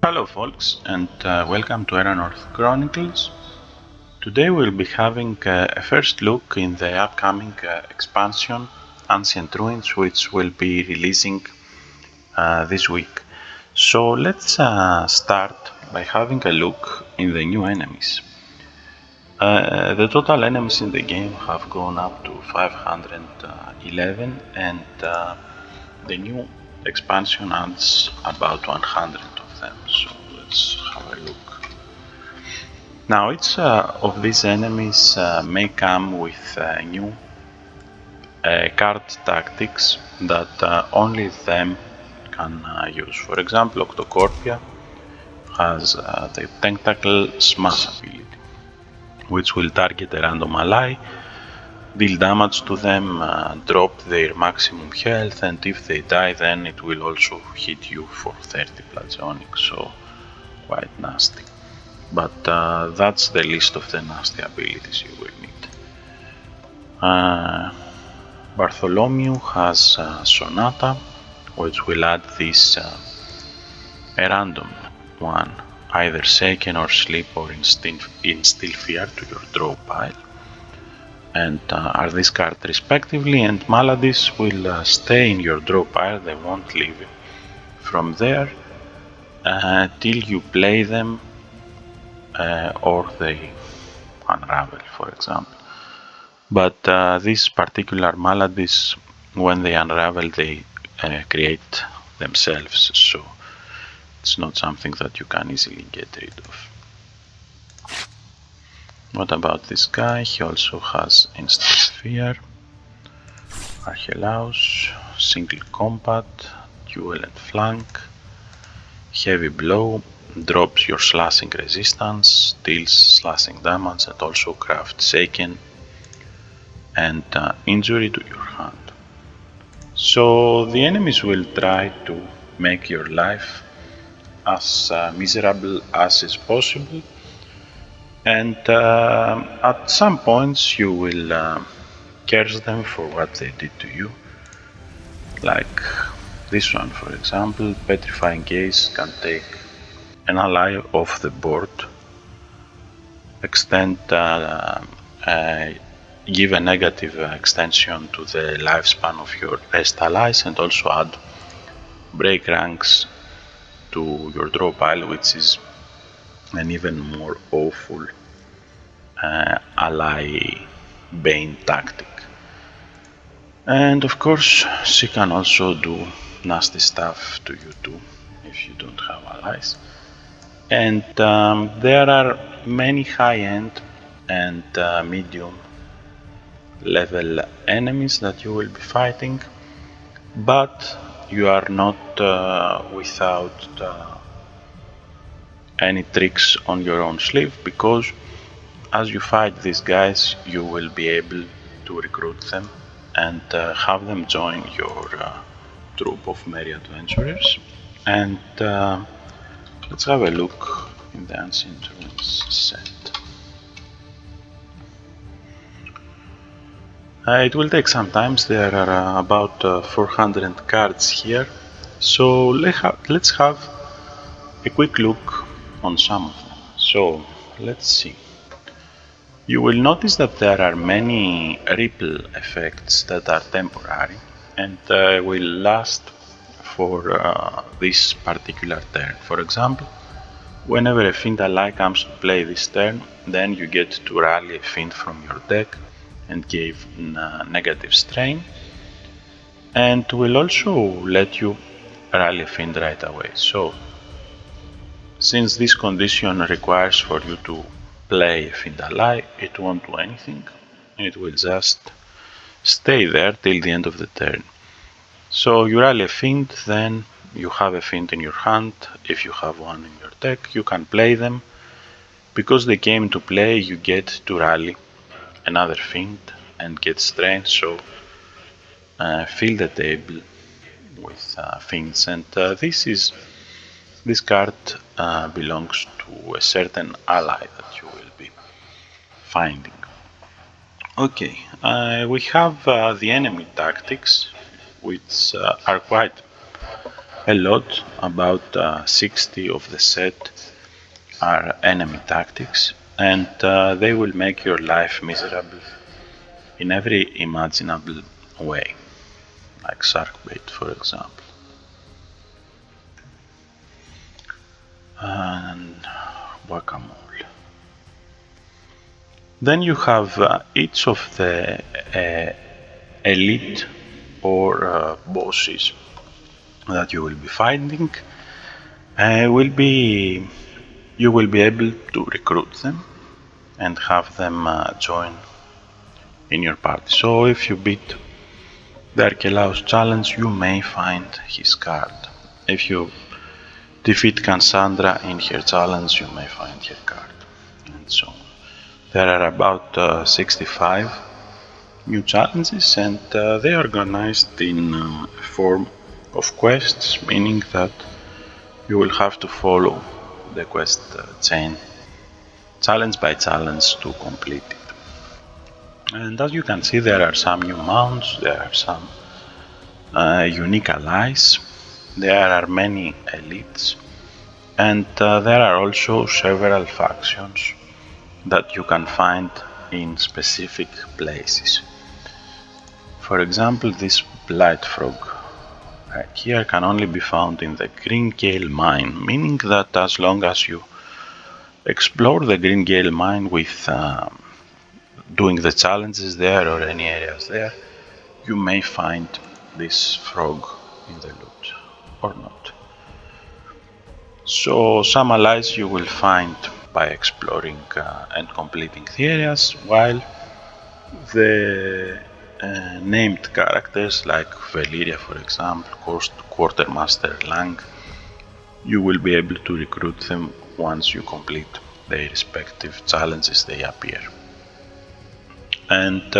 Hello folks, and welcome to Erannorth Chronicles. Today we'll be having a first look in the upcoming expansion Ancient Ruins, which will be releasing this week. So let's start by having a look in the new enemies. The total enemies in the game have gone up to 511, and the new expansion adds about 100 of them. So let's have a look. Now each of these enemies may come with new card tactics that only them can use. For example, Octocorpia has the Tentacle Smash ability, which will target a random ally, deal damage to them, drop their maximum health, and if they die then it will also hit you for 30 Plasionic, so quite nasty. But that's the list of the nasty abilities you will need. Bartholomew has Sonata, which will add this a random one, either Shaken or Sleep or Instill Fear to your draw pile, and are discarded respectively, and maladies will stay in your draw pile, they won't leave from there till you play them or they unravel, for example. But these particular maladies, when they unravel, they create themselves, so it's not something that you can easily get rid of. What about this guy? He also has Instant Fear, Archelaus, Single Combat, Duel and Flank, Heavy Blow, drops your slashing resistance, deals slashing damage, and also crafts Shaken and injury to your hand. So the enemies will try to make your life as miserable as is possible, and at some points you will curse them for what they did to you. Like this one, for example, Petrifying Gaze can take an ally off the board, extend give a negative extension to the lifespan of your rest allies, and also add break ranks to your draw pile, which is an even more awful ally bane tactic. And of course she can also do nasty stuff to you too if you don't have allies. And there are many high-end and medium level enemies that you will be fighting, but you are not without any tricks on your own sleeve, because as you fight these guys you will be able to recruit them and have them join your troop of merry adventurers. And let's have a look in the Ancient Ruins set. It will take some time, there are about 400 cards here, so let's have a quick look on some of them. So let's see. You will notice that there are many ripple effects that are temporary and will last for this particular turn. For example, whenever a fiend ally comes to play this turn, then you get to rally a fiend from your deck and give negative strain, and will also let you rally a fiend right away. So since this condition requires for you to play a fiend ally, it won't do anything, it will just stay there till the end of the turn. So you rally a fiend, then you have a fiend in your hand. If you have one in your deck, you can play them. Because they came to play, you get to rally another fiend and get strain, so fill the table with fiends. And this card belongs to a certain ally that you will be finding. Okay, we have the enemy tactics, which are quite a lot, about 60 of the set are enemy tactics, and they will make your life miserable in every imaginable way, like shark bait, for example. And whack-a-mole. Then you have each of the elite or bosses that you will be fighting you will be able to recruit them and have them join in your party. So if you beat the Archelaus challenge, you may find his card. If you defeat Cassandra in her challenge, you may find her card, and so on. There are about 65 new challenges, and they are organized in a form of quests, meaning that you will have to follow the quest chain challenge by challenge to complete it. And as you can see, there are some new mounts, there are some unique allies, there are many elites, and there are also several factions that you can find in specific places. For example, this blight frog right here can only be found in the Green Gale mine, meaning that as long as you explore the Green Gale mine with doing the challenges there or any areas there, you may find this frog in the loot or not. So some allies you will find by exploring and completing the areas, while the named characters like Valyria, for example, Quartermaster Lang, you will be able to recruit them once you complete their respective challenges they appear. And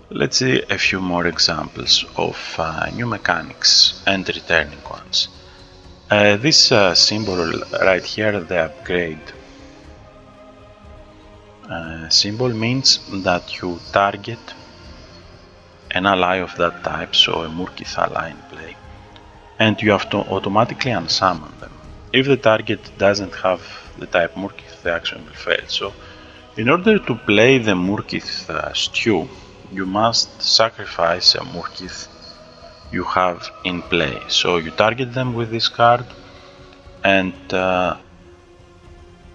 let's see a few more examples of new mechanics and returning ones. This symbol right here, the upgrade symbol, means that you target an ally of that type, so a Murkith ally in play, and you have to automatically unsummon them. If the target doesn't have the type Murkith, the action will fail. So in order to play the Murkith stew, you must sacrifice a Murkith you have in play. So you target them with this card, and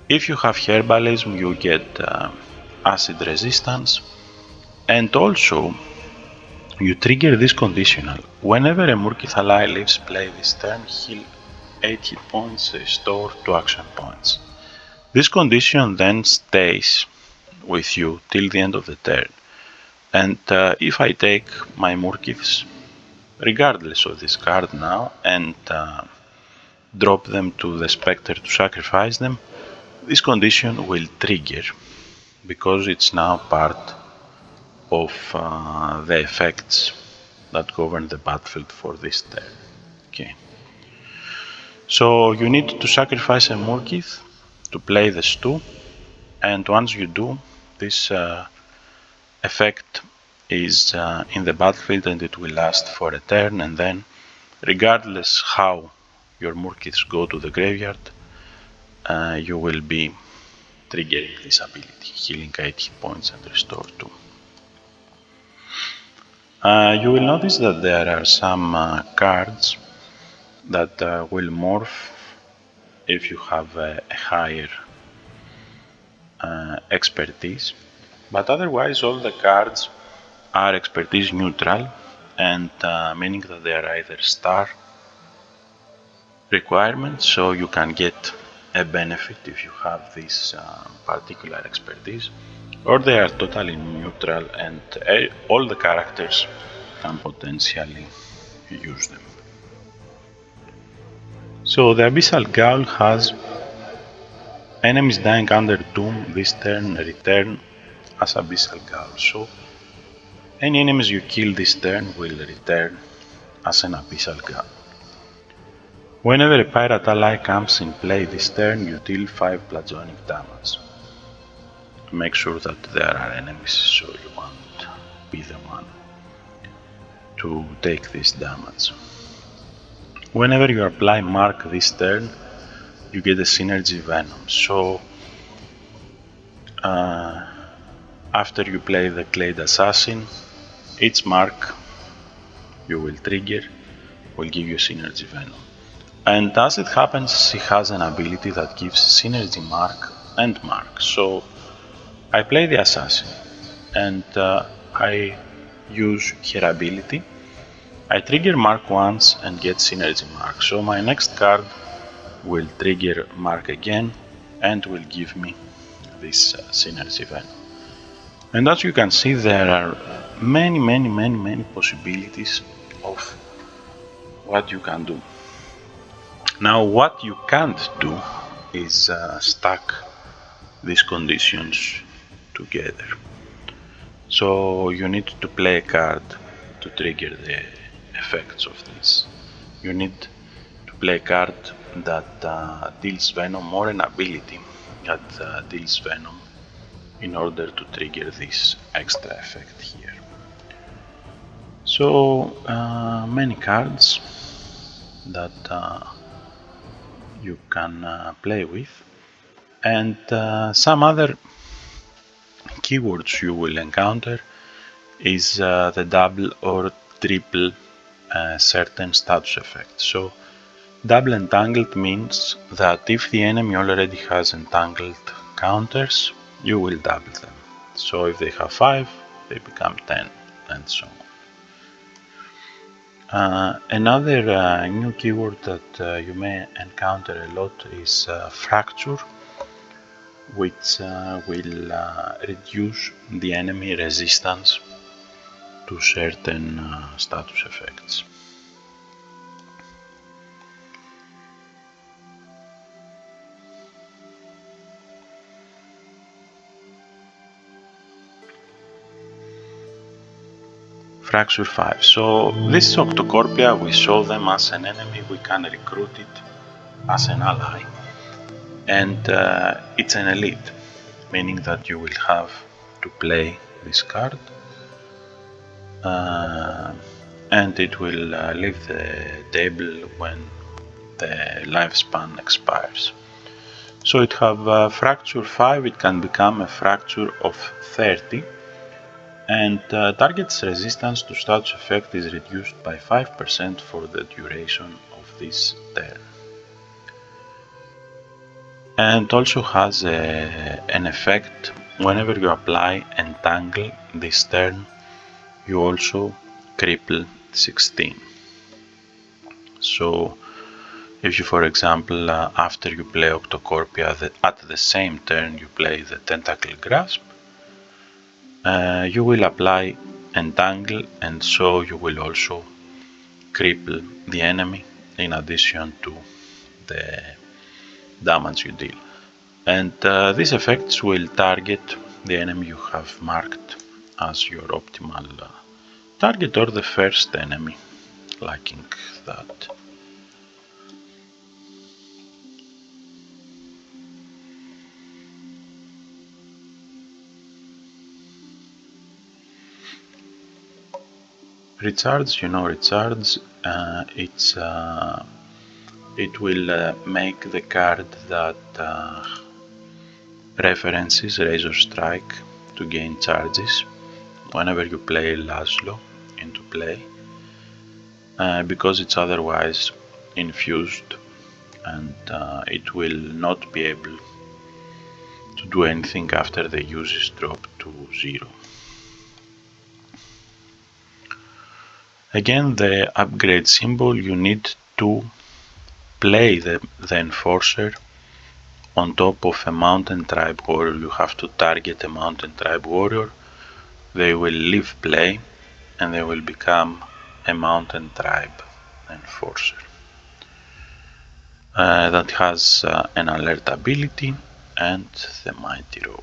if you have herbalism, you get acid resistance, and also you trigger this conditional. Whenever a Murkith ally leaves play this turn, heal 8 hit points, restore 2 action points. This condition then stays with you till the end of the turn, and if I take my Murkiths, regardless of this card now, and drop them to the Spectre to sacrifice them, this condition will trigger because it's now part of the effects that govern the battlefield for this turn. Okay. So you need to sacrifice a Murkith to play the stew, and once you do, this effect is in the battlefield and it will last for a turn, and then regardless how your Murkiths go to the graveyard, you will be triggering this ability, healing 8 hit points and restore 2. You will notice that there are some cards that will morph if you have a higher expertise, but otherwise all the cards are expertise neutral, and meaning that they are either star requirements, so you can get a benefit if you have this particular expertise, or they are totally neutral and all the characters can potentially use them. So the Abyssal Gaul has enemies dying under Doom this turn return as Abyssal Gaul. So any enemies you kill this turn will return as an Abyssal Gaul. Whenever a pirate ally comes in play this turn, you deal 5 bludgeoning damage. Make sure that there are enemies, so you won't be the one to take this damage. Whenever you apply Mark this turn, you get a synergy Venom. So after you play the Clade Assassin, each Mark you will trigger will give you synergy Venom. And as it happens, he has an ability that gives synergy Mark and Mark. So I play the Assassin and I use her ability. I trigger Mark once and get synergy Mark. So my next card will trigger Mark again and will give me this synergy Venom. And as you can see, there are many possibilities of what you can do. Now what you can't do is stack these conditions together. So you need to play a card to trigger the effects of this. You need to play a card that deals Venom or an ability that deals Venom in order to trigger this extra effect here. So many cards that you can play with, and some other keywords you will encounter is the double or triple certain status effect. So double entangled means that if the enemy already has entangled counters, you will double them. So if they have 5, they become 10 and so on. Another new keyword that you may encounter a lot is fracture, which will reduce the enemy resistance to certain status effects. Fracture 5. So this is Octocorpia. We saw them as an enemy. We can recruit it as an ally. And it's an elite, meaning that you will have to play this card. And it will leave the table when the lifespan expires. So it have fracture 5, it can become a fracture of 30, and target's resistance to status effect is reduced by 5% for the duration of this turn. And also has an effect whenever you apply Entangle this turn, you also cripple 16. So if you, for example, after you play Octocorpia, at the same turn you play the Tentacle Grasp, you will apply Entangle, and so you will also cripple the enemy in addition to the damage you deal. And these effects will target the enemy you have marked as your optimal target, or the first enemy liking that. Recharge, you know, recharge, it will make the card that references Razor Strike to gain charges whenever you play Laszlo into play, because it's otherwise infused, and it will not be able to do anything after the uses drop to 0. Again, the upgrade symbol, you need to play the Enforcer on top of a Mountain Tribe Warrior. You have to target a Mountain Tribe Warrior. They will leave play and they will become a Mountain Tribe Enforcer that has an alert ability and the Mighty Roar.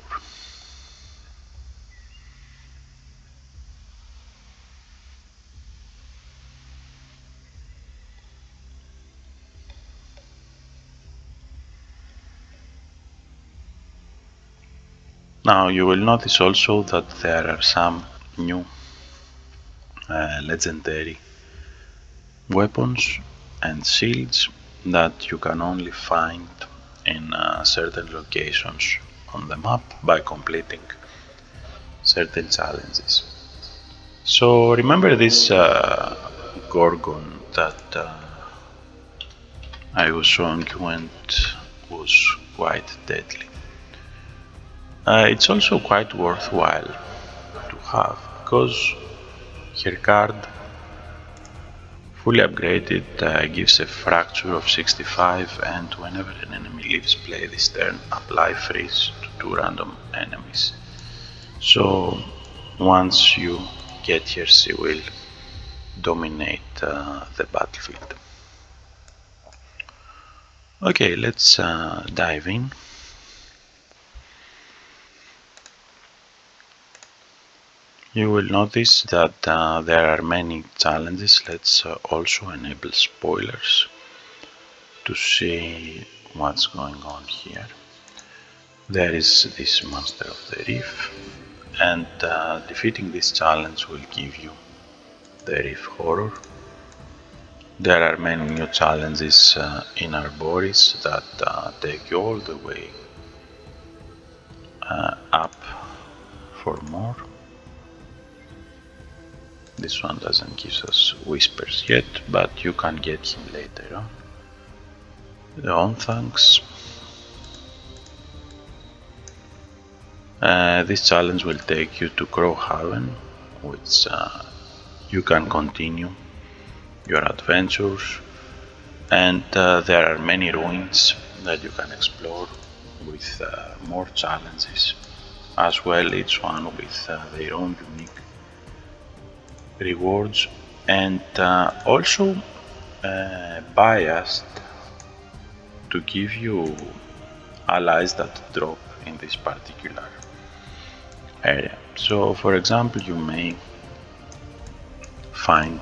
Now you will notice also that there are some new legendary weapons and shields that you can only find in certain locations on the map by completing certain challenges. So remember this Gorgon that I was showing you and was quite deadly. It's also quite worthwhile to have because her card fully upgraded gives a fracture of 65, and whenever an enemy leaves play this turn, apply freeze to 2 random enemies. So once you get here, she will dominate the battlefield. Okay, let's dive in. You will notice that there are many challenges. Let's also enable spoilers to see what's going on here. There is this Master of the Reef, and defeating this challenge will give you the Reef Horror. There are many new challenges in Arboris that take you all the way up for more. This one doesn't give us whispers yet, but you can get him later on. The Onthangs. This challenge will take you to Crowhaven, which you can continue your adventures, and there are many ruins that you can explore with more challenges as well, each one with their own unique rewards, and also biased to give you allies that drop in this particular area. So for example, you may find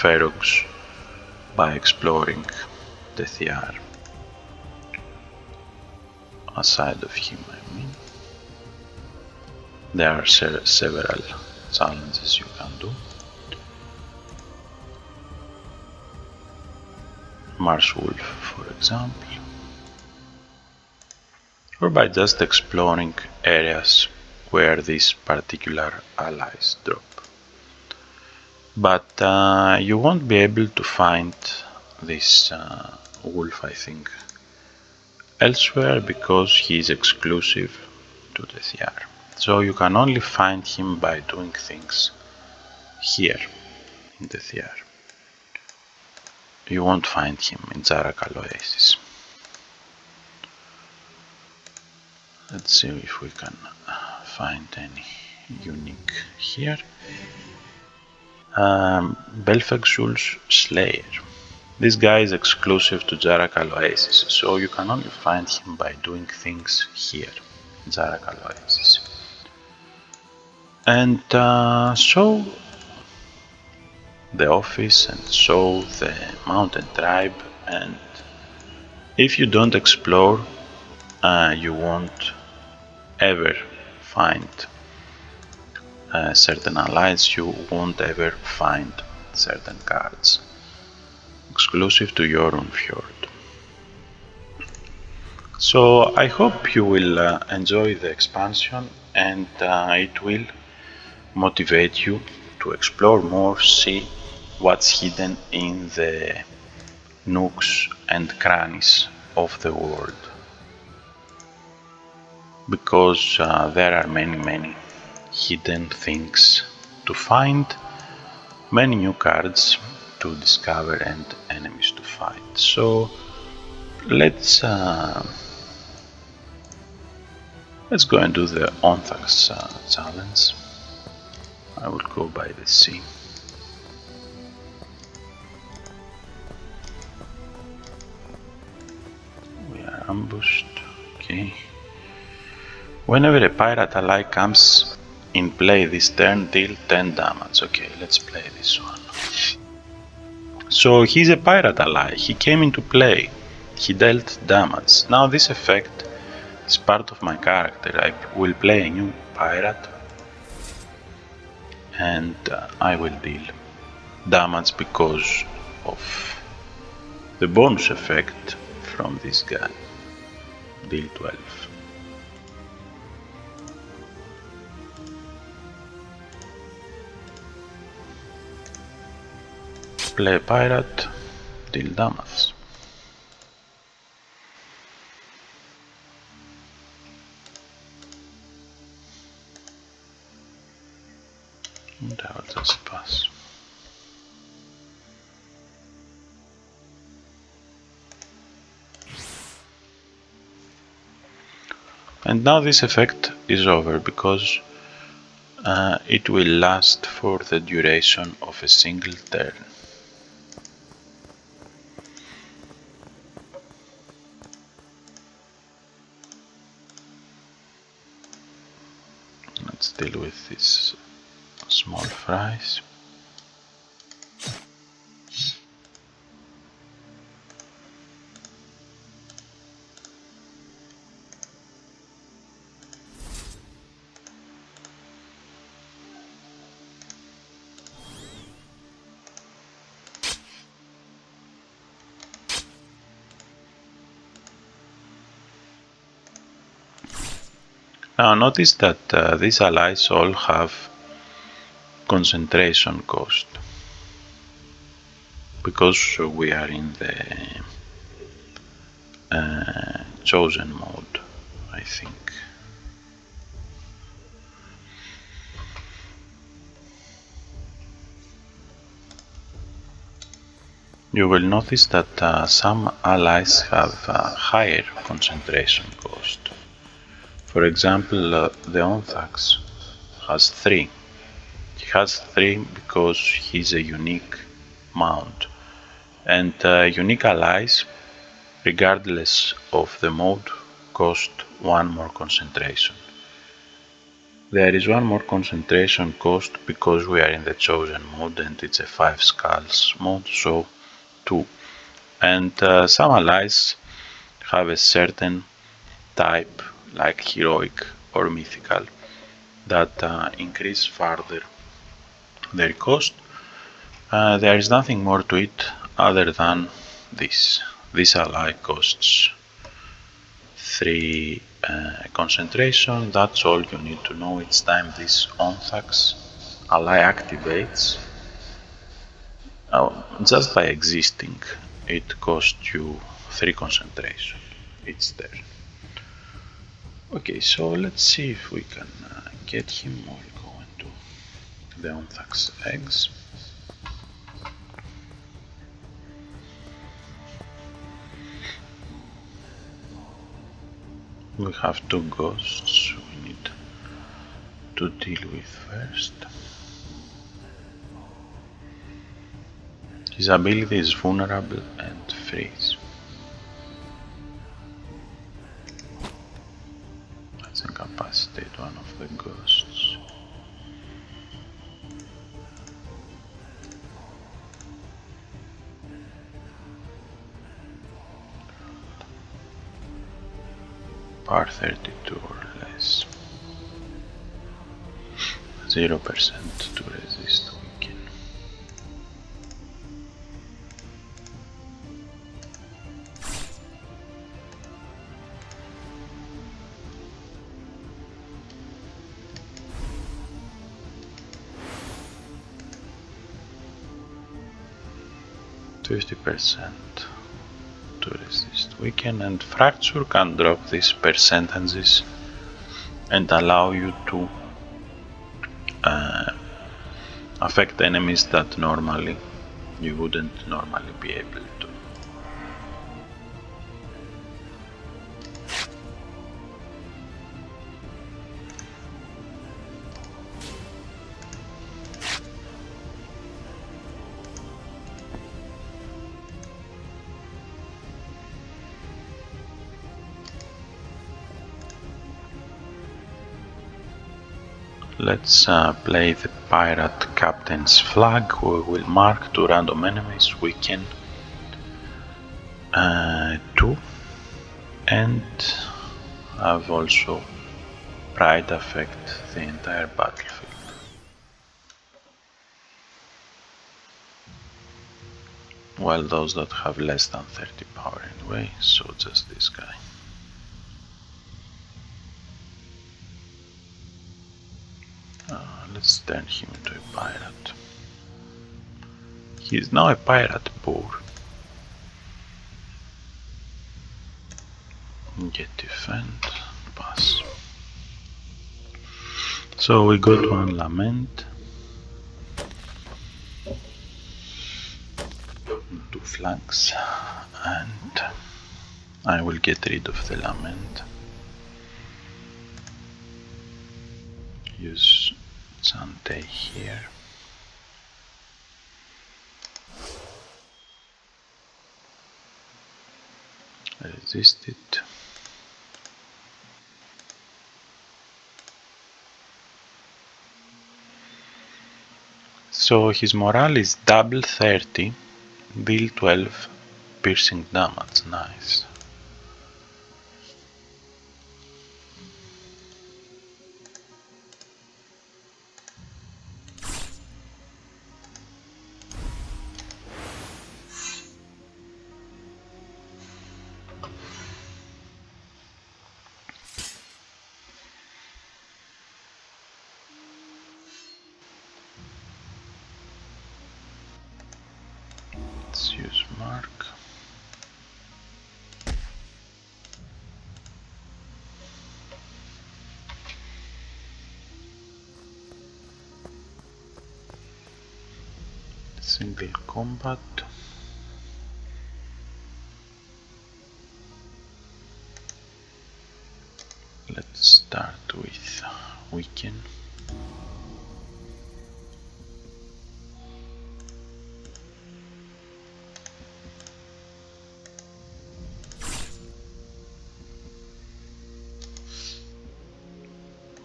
Ferox by exploring the Thiar. Aside of him, I mean, there are several challenges you can do. Marsh Wolf, for example, or by just exploring areas where these particular allies drop. But you won't be able to find this wolf, I think, elsewhere because he is exclusive to the Thiar. So you can only find him by doing things here in the Thiar. You won't find him in Zarakal Oasis. Let's see if we can find any unique here. Belfegsul's Slayer. This guy is exclusive to Zarakal Oasis, so you can only find him by doing things here, Zarakal Oasis. And so the office, and so the mountain tribe, and if you don't explore, you won't ever find certain allies, you won't ever find certain cards exclusive to your own fjord. So I hope you will enjoy the expansion, and it will motivate you to explore more, see what's hidden in the nooks and crannies of the world, because there are many hidden things to find, many new cards to discover and enemies to fight. So let's go and do the Onthax challenge. I will go by the sea. We are ambushed. Okay. Whenever a pirate ally comes in play this turn, deal 10 damage. Okay, let's play this one. So he's a pirate ally. He came into play. He dealt damage. Now this effect is part of my character. I will play a new pirate, and I will deal damage because of the bonus effect from this guy. Deal 12. Play pirate, deal damage. And I will just pass. And now this effect is over because it will last for the duration of a single turn. Let's deal with these small fries. Now notice that these allies all have concentration cost because we are in the chosen mode, I think. You will notice that some allies have higher concentration cost. For example, the Onthax has 3. He has 3 because he's a unique mount, and unique allies, regardless of the mode, cost 1 more concentration. There is 1 more concentration cost because we are in the chosen mode and it's a 5 skulls mode, so 2. And some allies have a certain type, like heroic or mythical, that increase further their cost. There is nothing more to it other than this. This ally costs 3 concentration. That's all you need to know each time this Onthax ally activates. Just by existing, it costs you 3 concentration each turn. Okay, so let's see if we can get him. We'll go into the Onthax eggs. We have 2 ghosts we need to deal with first. His ability is vulnerable and freeze. Let's incapacitate one of the ghosts. Par 32 or less. 0% to resist weaken. %, to resist weaken, and fracture can drop these percentages and allow you to affect enemies that normally you wouldn't normally be able to. Let's play the pirate captain's flag. We will mark 2 random enemies, weaken 2, and have also pride affect the entire battlefield. Well, those that have less than 30 power anyway, so just this guy. Let's turn him into a pirate. He is now a pirate poor. Get defend, pass. So we got one lament, two flanks, and I will get rid of the lament. Use Zante here. Resist it. So his morale is double 30, deal 12 piercing damage. Nice. Let's use mark. Single combat. Let's start with weaken.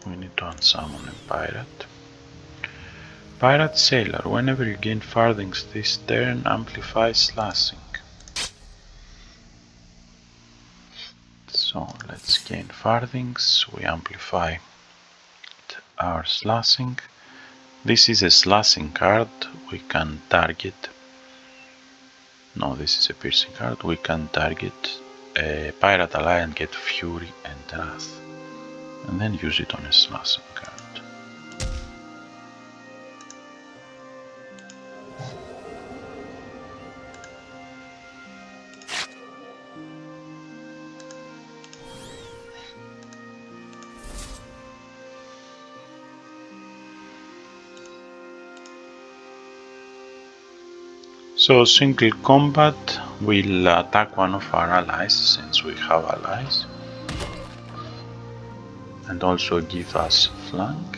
We need to unsummon a pirate. Pirate Sailor, whenever you gain farthings this turn, amplify slashing. So let's gain farthings, we amplify our slashing. This is a slashing card, we can target. No, this is a piercing card, we can target a pirate ally and get fury and wrath. And then use it on a slashing card. So single combat will attack one of our allies, since we have allies, and also give us flank.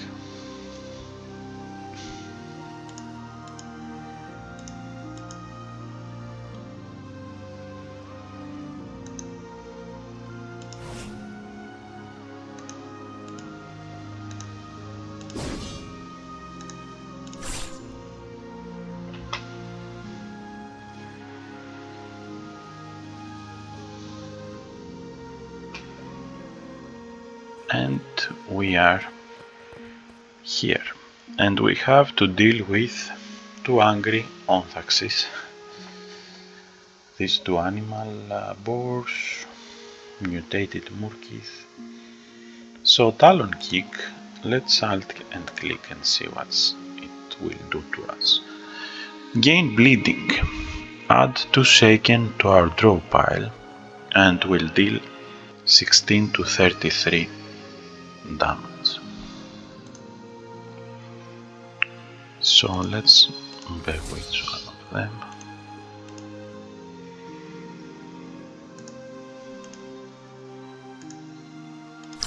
And we are here, and we have to deal with two angry onthaxes, these two animal boars, mutated murkies. So Talon Kick, let's alt and click and see what it will do to us. Gain bleeding, add 2 shaken to our draw pile, and will deal 16 to 33 damage. So let's bewitch one of them.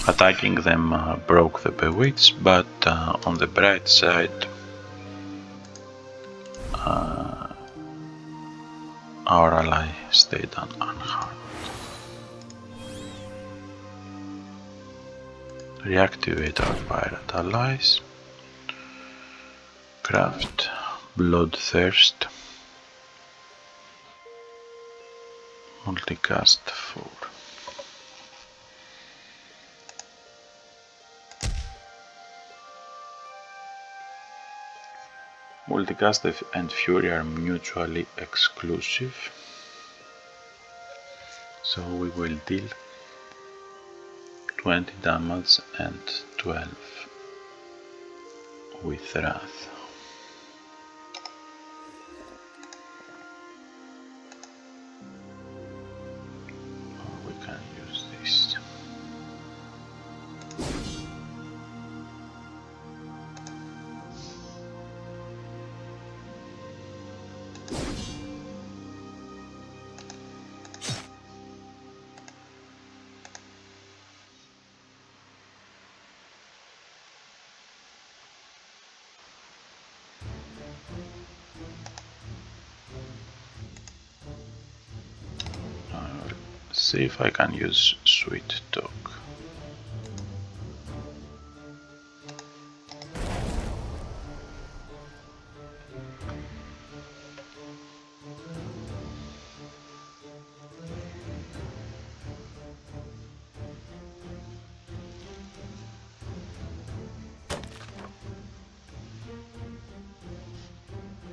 Attacking them broke the bewitch, but on the bright side, our ally stayed unharmed. Reactivate our pirate allies. Craft Bloodthirst. Multicast 4. Multicast and Fury are mutually exclusive, so we will deal 20 damage and 12 with Wrath. Or we can use this. See if I can use Sweet Talk.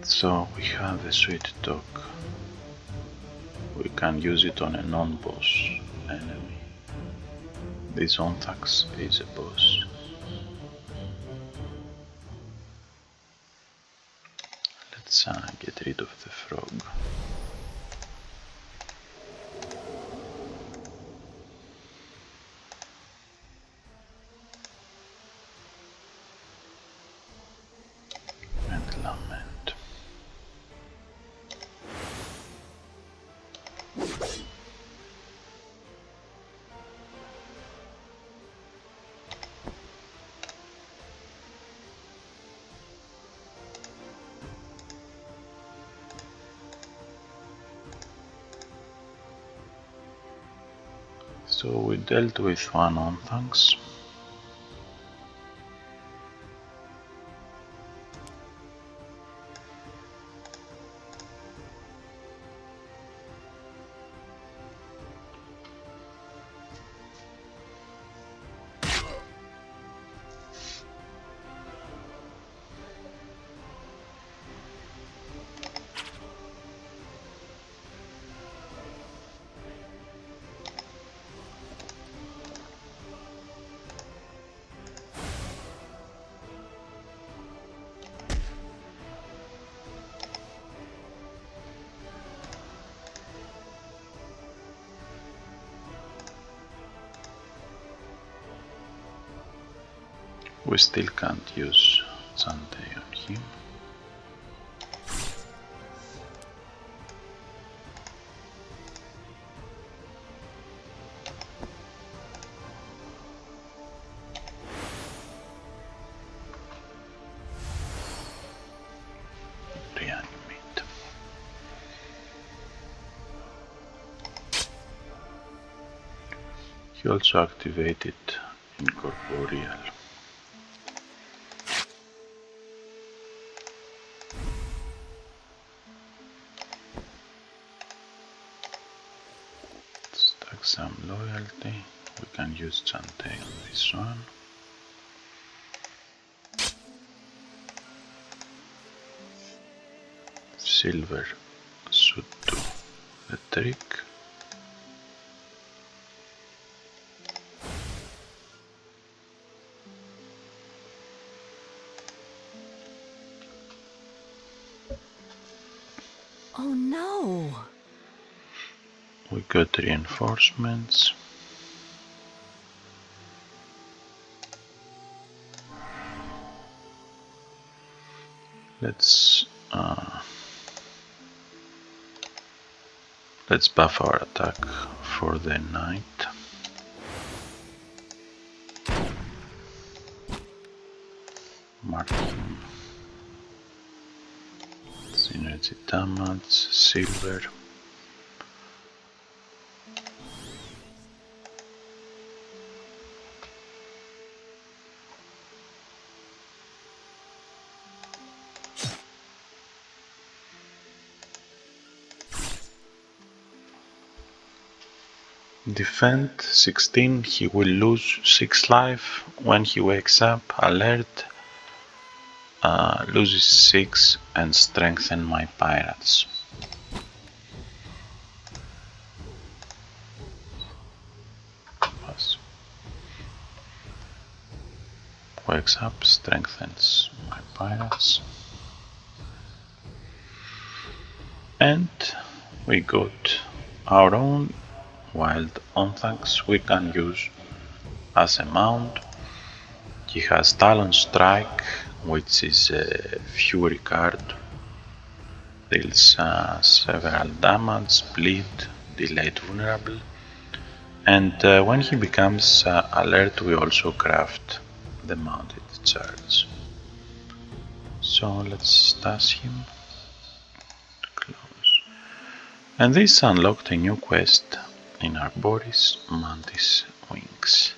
So we have a Sweet Talk. We can use it on a non-boss enemy. This Onthax is a boss. Let's get rid of the frog. And lament. So we dealt with one Onthax. We still can't use Chantay on him. Reanimate. He also activated Incorporeal. Stack some loyalty. We can use Chantay on this one. Silver should do the trick. Oh no! We got reinforcements. Let's buff our attack for the night. Mark him. Synergy damage, silver. Defend 16, he will lose 6 life when he wakes up. Alert, loses 6 and strengthen my pirates. Wakes up, strengthens my pirates. And we got our own wild Onthax we can use as a mount. He has Talon Strike, which is a Fury card. Deals several damage, bleed, delayed vulnerable. And when he becomes alert, we also craft the mounted charge. So let's task him. Close. And this unlocked a new quest in Arboris Mantis Wings.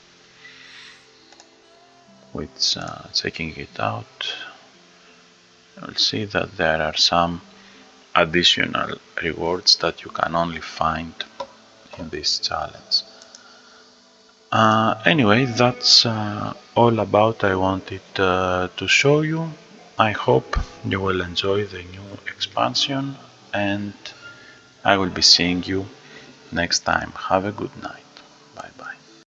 Which, checking it out, you'll see that there are some additional rewards that you can only find in this challenge. Anyway, that's all about I wanted to show you. I hope you will enjoy the new expansion, and I will be seeing you next time. Have a good night. Bye bye.